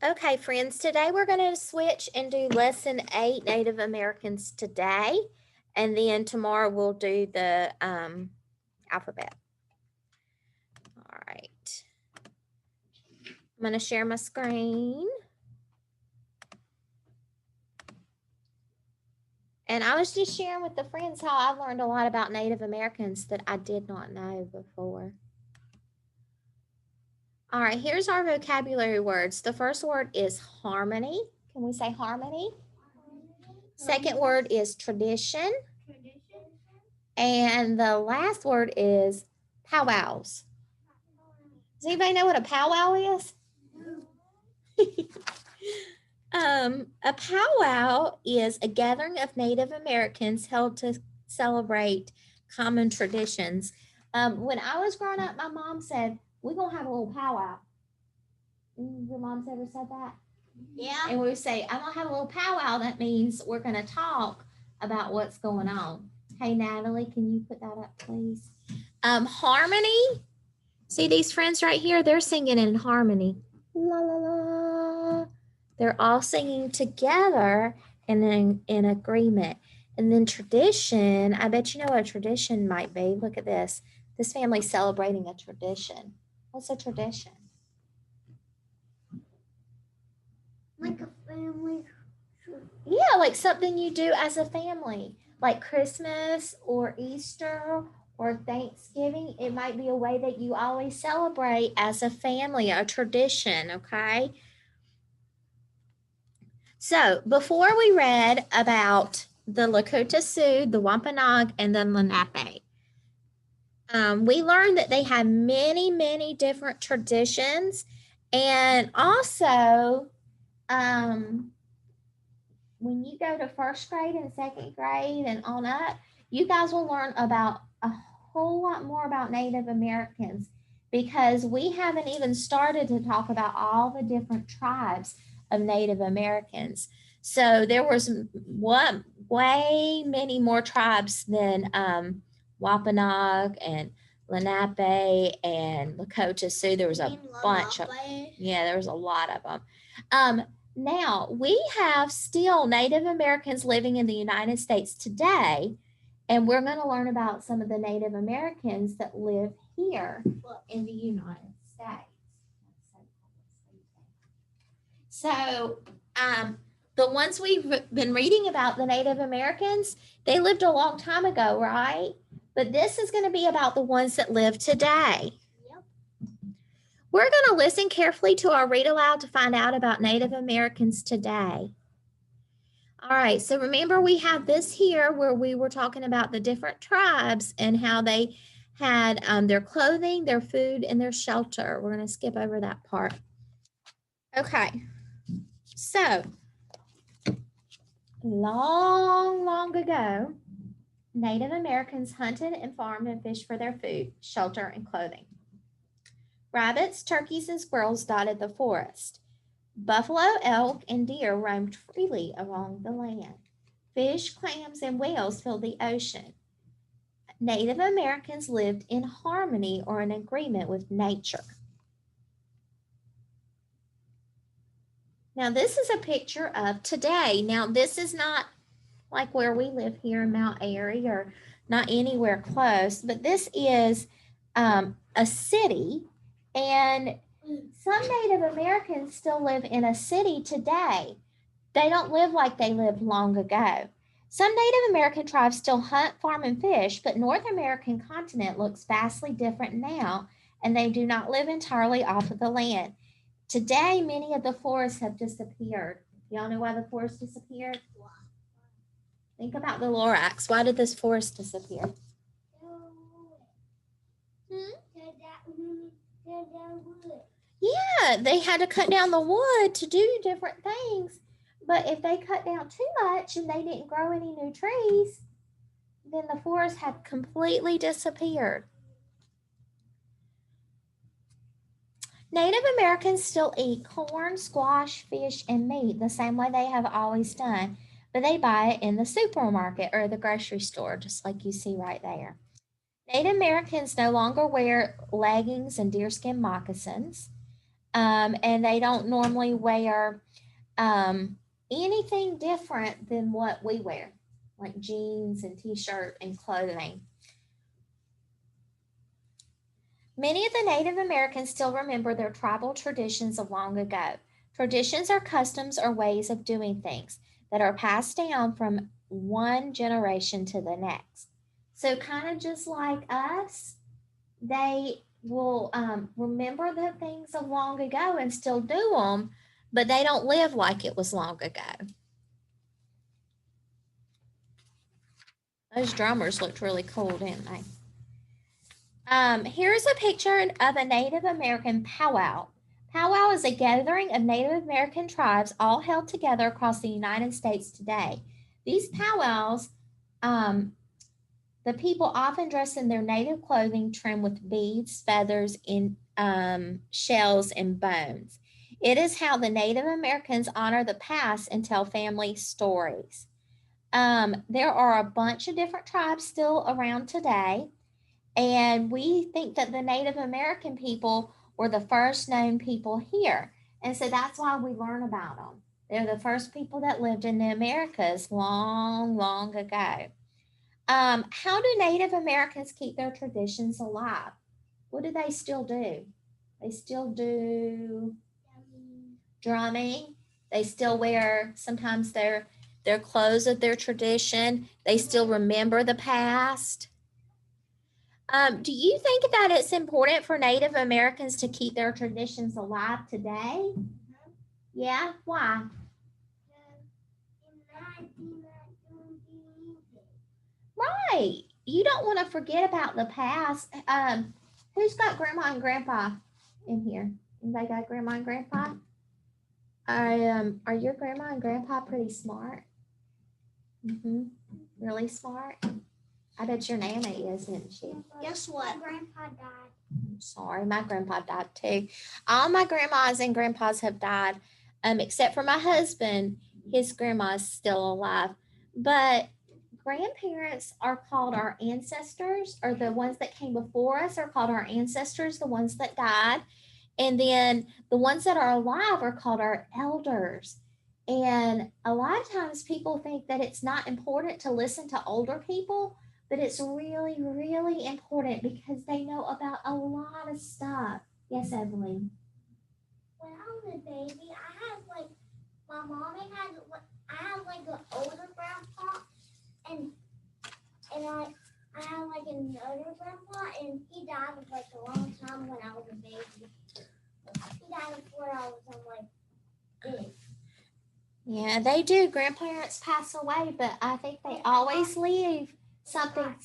Okay, friends, today we're going to switch and do lesson 8, Native Americans today. And then tomorrow we'll do the alphabet. All right. I'm going to share my screen. And I was just sharing with the friends how I learned a lot about Native Americans that I did not know before. All right, here's our vocabulary words. The first word is harmony. Can we say harmony? Second word is tradition. And the last word is powwows. Does anybody know what a powwow is? A powwow is a gathering of Native Americans held to celebrate common traditions. When I was growing up, my mom said, we're going to have a little powwow. Your mom's ever said that? Yeah. And we would say, I'm going to have a little powwow. That means we're going to talk about what's going on. Hey, Natalie, can you put that up, please? Harmony. See these friends right here? They're singing in harmony. La, la, la. They're all singing together and in agreement. And then tradition, I bet you know what a tradition might be. Look at this. This family's celebrating a tradition. What's a tradition? Like a family. Yeah, like something you do as a family, like Christmas or Easter or Thanksgiving. It might be a way that you always celebrate as a family, a tradition, okay? So before we read about the Lakota Sioux, the Wampanoag, and the Lenape, we learned that they had many, many different traditions. And also, when you go to first grade and second grade and on up, you guys will learn about a whole lot more about Native Americans because we haven't even started to talk about all the different tribes of Native Americans. So there was way many more tribes than Wampanoag and Lenape and Lakota Sioux. There was a bunch of, yeah, there was a lot of them. Now, we have still Native Americans living in the United States today, and we're going to learn about some of the Native Americans that live here in the United States. So, the ones we've been reading about, the Native Americans, they lived a long time ago, right? But this is going to be about the ones that live today. We're going to listen carefully to our read aloud to find out about Native Americans today. All right, so remember we have this here where we were talking about the different tribes and how they had their clothing, their food, and their shelter. We're going to skip over that part. Okay, so long ago, Native Americans hunted and farmed and fished for their food, shelter, and clothing. Rabbits, turkeys, and squirrels dotted the forest. Buffalo, elk, and deer roamed freely along the land. Fish, clams, and whales filled the ocean. Native Americans lived in harmony or in agreement with nature. Now, this is a picture of today. Now, this is not like where we live here in Mount Airy or not anywhere close, but this is a city, and some Native Americans still live in a city today. They don't live like they lived long ago. Some Native American tribes still hunt, farm, and fish, but North American continent looks vastly different now, and they do not live entirely off of the land. Today, many of the forests have disappeared. Y'all know why the forest disappeared? Think about the Lorax. Why did this forest disappear? Yeah, they had to cut down the wood to do different things. But if they cut down too much and they didn't grow any new trees, then the forest had completely disappeared. Native Americans still eat corn, squash, fish, and meat the same way they have always done, but they buy it in the supermarket or the grocery store, just like you see right there. Native Americans no longer wear leggings and deerskin moccasins. And they don't normally wear anything different than what we wear, like jeans and t-shirt and clothing. Many of the Native Americans still remember their tribal traditions of long ago. Traditions are customs or ways of doing things that are passed down from one generation to the next. So, kind of just like us, they will remember the things of long ago and still do them, but they don't live like it was long ago. Those drummers looked really cool, didn't they? Here's a picture of a Native American powwow. Powwow is a gathering of Native American tribes all held together across the United States today. These powwows, the people often dress in their native clothing trimmed with beads, feathers, and shells and bones. It is how the Native Americans honor the past and tell family stories. There are a bunch of different tribes still around today. And we think that the Native American people were the first known people here. And so that's why we learn about them. They're the first people that lived in the Americas long, long ago. How do Native Americans keep their traditions alive? What do they still do? They still do drumming. They still wear sometimes their clothes of their tradition. They still remember the past. Do you think that it's important for Native Americans to keep their traditions alive today? Yeah, why? Right. You don't want to forget about the past. Who's got grandma and grandpa in here? Anybody got grandma and grandpa? Are your grandma and grandpa pretty smart? Mm-hmm. Really smart? I bet your Nana is, isn't she? Guess what? My grandpa died. I'm sorry, my grandpa died too. All my grandmas and grandpas have died, except for my husband. His grandma is still alive. But grandparents are called our ancestors, or the ones that came before us are called our ancestors, the ones that died. And then the ones that are alive are called our elders. And a lot of times people think that it's not important to listen to older people, but it's really, really important because they know about a lot of stuff. Yes, Evelyn. When I was a baby, I had like my mommy had I had like an older grandpa, and I had like another grandpa, and he died like a long time when I was a baby. He died before I was like big. Yeah, they do. Grandparents pass away, but I think they always leave something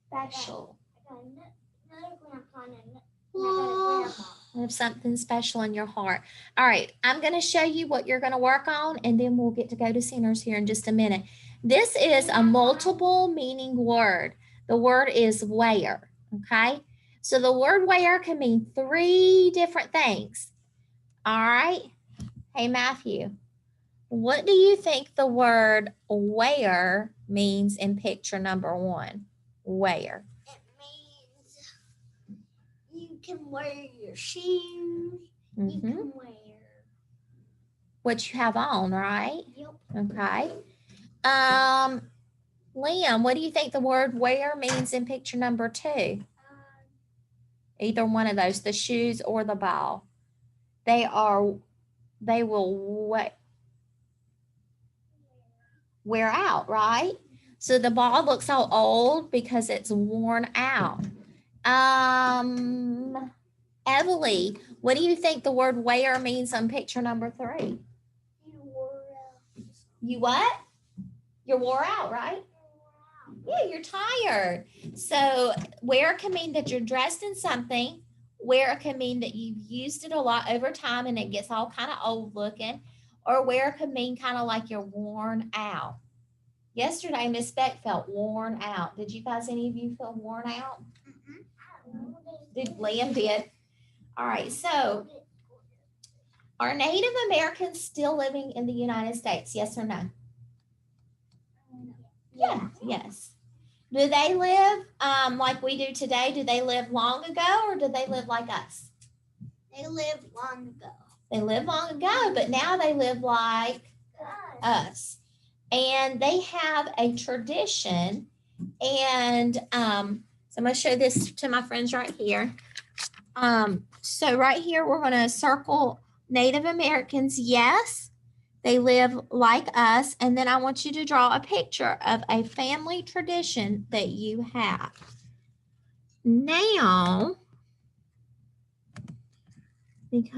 special. I got another grandpa and I got a grandma. Have something special in your heart. All right, I'm going to show you what you're going to work on, and then we'll get to go to Centers here in just a minute. This is a multiple meaning word. The word is where, okay? So the word where can mean 3 different things. All right? Hey, Matthew, what do you think the word where means in picture number 1? Where? It means you can wear your shoes. You can wear what you have on, right? Yep. Okay. Liam, what do you think the word where means in picture number 2? Either one of those, the shoes or the ball. They will wear out, right? So the ball looks so old because it's worn out. Evelyn, what do you think the word wear means on picture number 3? You wore out. You what? You're wore out, right? Yeah, you're tired. So wear can mean that you're dressed in something. Wear can mean that you've used it a lot over time and it gets all kind of old looking. Or wear can mean kind of like you're worn out. Yesterday, Miss Beck felt worn out. Did you guys, any of you feel worn out? Did Liam did? All right, so are Native Americans still living in the United States? Yes or no? Yeah, yes. Do they live like we do today? Do they live long ago or do they live like us? They lived long ago. They lived long ago, but now they live like us. And they have a tradition. And so I'm going to show this to my friends right here. So right here, we're going to circle Native Americans. Yes, they live like us. And then I want you to draw a picture of a family tradition that you have. Now, because